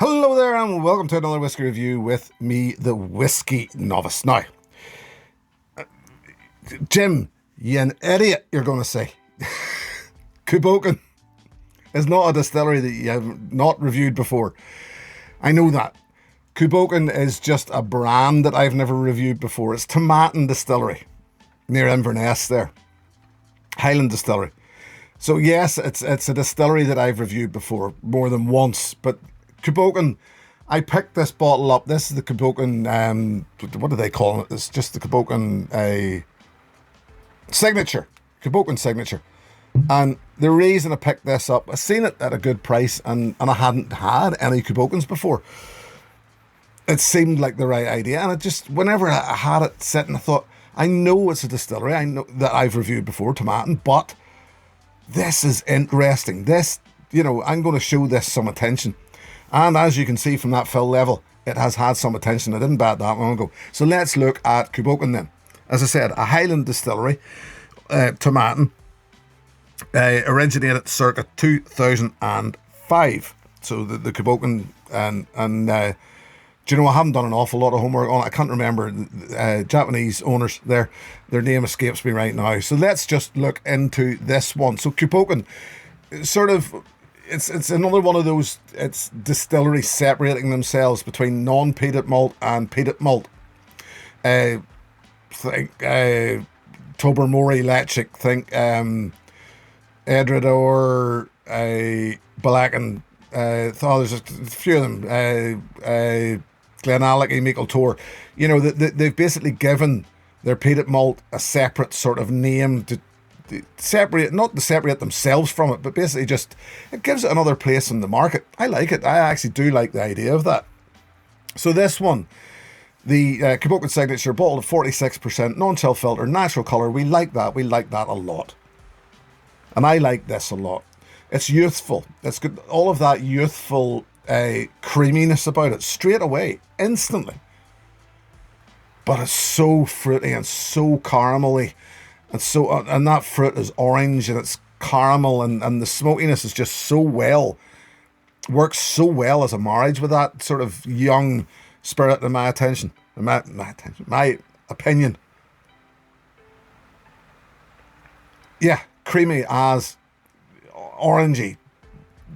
Hello there and welcome to another whiskey review with me, the Whiskey Novice. Now, Jim, you an idiot, you're going to say. Cu Bocan is not a distillery that you have not reviewed before. I know that. Cu Bocan is just a brand that I've never reviewed before. It's Tomatin Distillery near Inverness there. Highland Distillery. So yes, it's a distillery that I've reviewed before more than once, but Cu Bocan, I picked this bottle up. This is the Cu Bocan, what do they call it? It's just the Cu Bocan Signature. Cu Bocan Signature. And the reason I picked this up, I seen it at a good price and I hadn't had any Cu Bocans before. It seemed like the right idea. And it just, whenever I had it sitting, I thought, I know it's a distillery. I know that I've reviewed before, Tomatin, but this is interesting. This, you know, I'm going to show this some attention. And as you can see from that fill level, it has had some attention. I didn't buy it that long ago. So let's look at Cu Bocan then. As I said, a Highland distillery, Tomatin, originated circa 2005. So the Cu Bocan, and do you know, I haven't done an awful lot of homework on it. I can't remember Japanese owners there. Their name escapes me right now. So let's just look into this one. So Cu Bocan, sort of, it's another one of those, it's distilleries separating themselves between non-peated malt and peated malt. Think Tobermory, Lechic, think Edredor, Bòcan, there's a few of them, Glenallachie, Meikle Tor. You know, they've basically given their peated malt a separate sort of name to separate, not to separate themselves from it, but basically just, it gives it another place in the market. I like it. I actually do like the idea of that. So this one, the Cu Bocan Signature, bottled at 46%, non-chill filter, natural colour. We like that. We like that a lot. And I like this a lot. It's youthful. It's got all of that youthful creaminess about it straight away, instantly. But it's so fruity and so caramelly. And so, and that fruit is orange and it's caramel, and the smokiness is just so well, works so well as a marriage with that sort of young spirit, in my attention, my opinion. Yeah, creamy as orangey,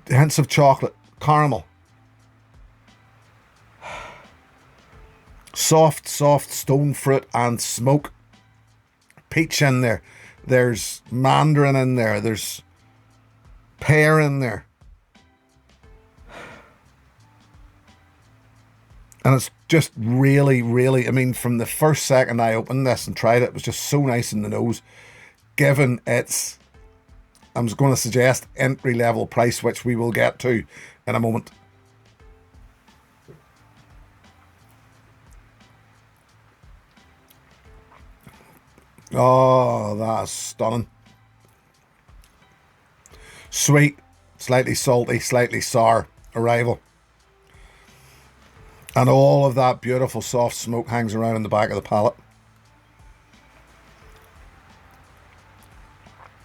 hints of chocolate, caramel. Soft stone fruit and smoke. Peach in there, there's mandarin in there, there's pear in there, and it's just really, I mean, from the first second I opened this and tried it, it was just so nice in the nose, given its, I'm just going to suggest, entry level price, which we will get to in a moment. Oh, that's stunning. Sweet, slightly salty, slightly sour arrival. And all of that beautiful soft smoke hangs around in the back of the palate.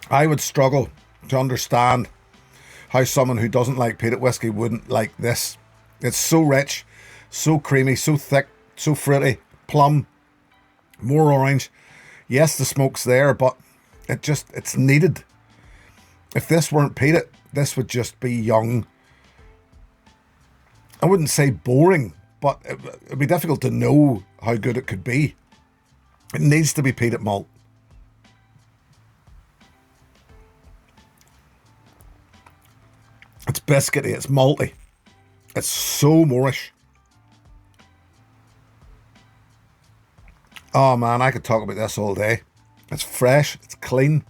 I would struggle to understand how someone who doesn't like peated whiskey wouldn't like this. It's so rich, so creamy, so thick, so fruity, plum, more orange. Yes, the smoke's there, but it's needed. If this weren't peated, this would just be young. I wouldn't say boring, but it'd be difficult to know how good it could be. It needs to be peated malt. It's biscuity, it's malty. It's so Moorish. Oh man, I could talk about this all day. It's fresh, it's clean.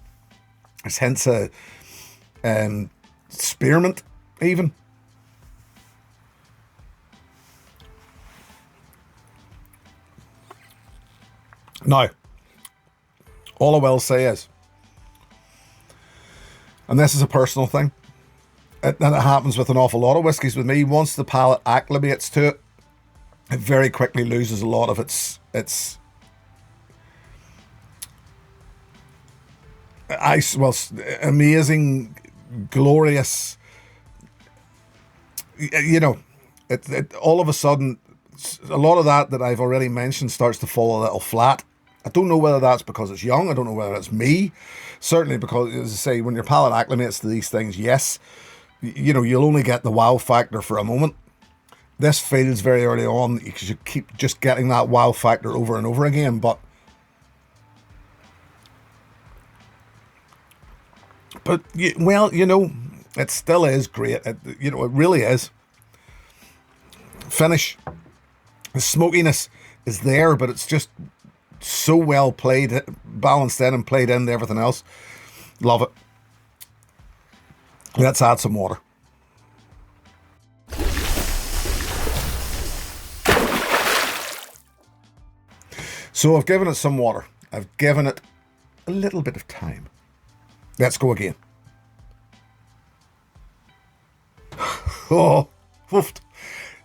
There's hints of spearmint even. Now, all I will say is, and this is a personal thing, and it happens with an awful lot of whiskies with me, once the palate acclimates to it, it very quickly loses a lot of its Well, amazing, glorious. You know, all of a sudden, a lot of that I've already mentioned starts to fall a little flat. I don't know whether that's because it's young. I don't know whether it's me. Certainly because, as I say, when your palate acclimates to these things, yes, you know, you'll only get the wow factor for a moment. This feels very early on because you keep just getting that wow factor over and over again. But well, you know, it still is great. You know, it really is. Finish, the smokiness is there, but it's just so well played, balanced in and played into everything else. Love it. Let's add some water. So I've given it some water. I've given it a little bit of time. Let's go again. Oh, woofed.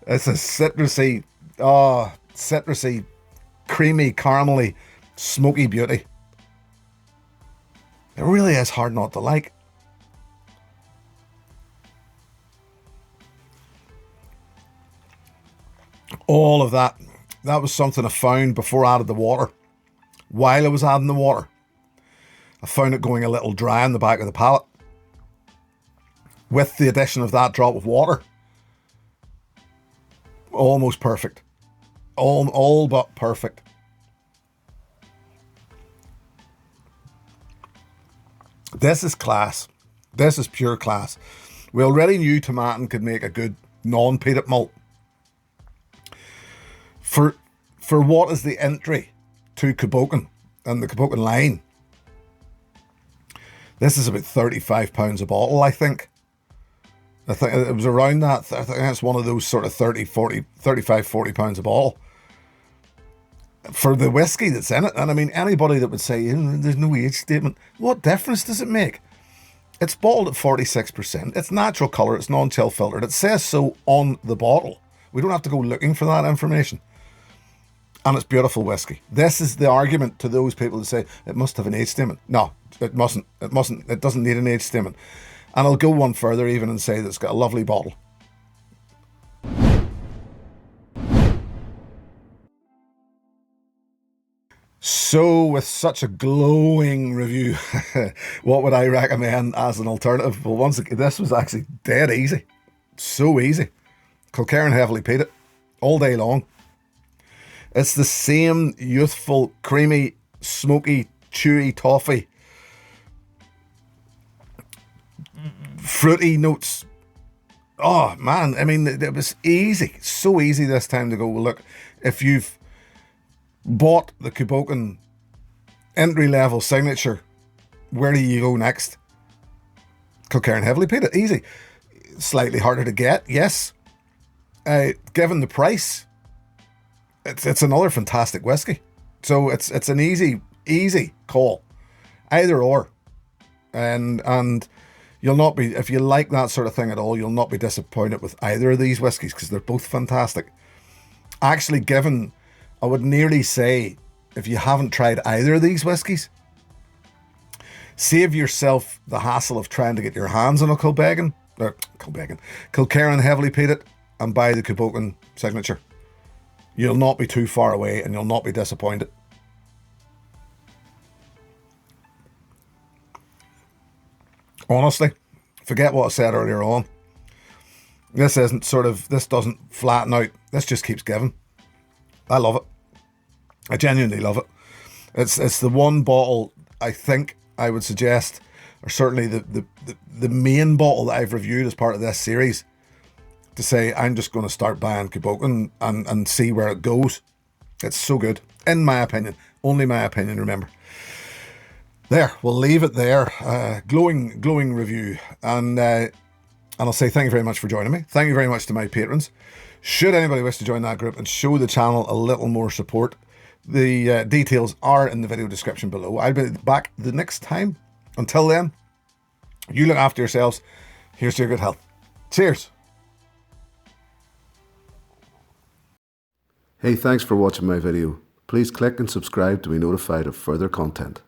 It's a citrusy, creamy, caramely, smoky beauty. It really is hard not to like. All of that. That was something I found before I added the water. While I was adding the water, I found it going a little dry in the back of the palate. With the addition of that drop of water, almost perfect. All but perfect. This is class. This is pure class. We already knew Tomatin could make a good non-peated malt. For what is the entry to Cu Bocan and the Cu Bocan line, this is about £35 a bottle, I think. I think it was around that. I think that's one of those sort of 35, 40 pounds a bottle for the whiskey that's in it. And I mean, anybody that would say there's no age statement, what difference does it make? It's bottled at 46%. It's natural colour. It's non-chill filtered. It says so on the bottle. We don't have to go looking for that information. And it's beautiful whiskey. This is the argument to those people that say it must have an age statement. No, it mustn't. It mustn't. It doesn't need an age statement. And I'll go one further even and say that it's got a lovely bottle. So, with such a glowing review, what would I recommend as an alternative? Well, once again, this was actually dead easy. So easy. Kilkerran heavily peated all day long. It's the same youthful, creamy, smoky, chewy toffee, fruity notes. Oh man, I mean, it was easy, so easy this time to go, well, look, if you've bought the Cu Bocan entry-level signature, where do you go next? Kilkerran heavily peated, easy. Slightly harder to get, yes. Given the price, it's another fantastic whiskey. So it's an easy call, either or, and you'll not be, if you like that sort of thing at all, you'll not be disappointed with either of these whiskies because they're both fantastic. Actually, given, I would nearly say, if you haven't tried either of these whiskies, save yourself the hassle of trying to get your hands on a Kilkerran heavily peated and buy the Cu Bocan signature. You'll not be too far away and you'll not be disappointed. Honestly, forget what I said earlier on. This doesn't flatten out. This just keeps giving. I love it. I genuinely love it. It's the one bottle I think I would suggest, or certainly the main bottle that I've reviewed as part of this series, to say I'm just going to start buying Cu Bocan and see where it goes. It's so good, in my opinion. Only my opinion, remember. There, we'll leave it there. Glowing review. And I'll say thank you very much for joining me. Thank you very much to my patrons. Should anybody wish to join that group and show the channel a little more support, the details are in the video description below. I'll be back the next time. Until then, you look after yourselves. Here's to your good health. Cheers. Hey, thanks for watching my video. Please click and subscribe to be notified of further content.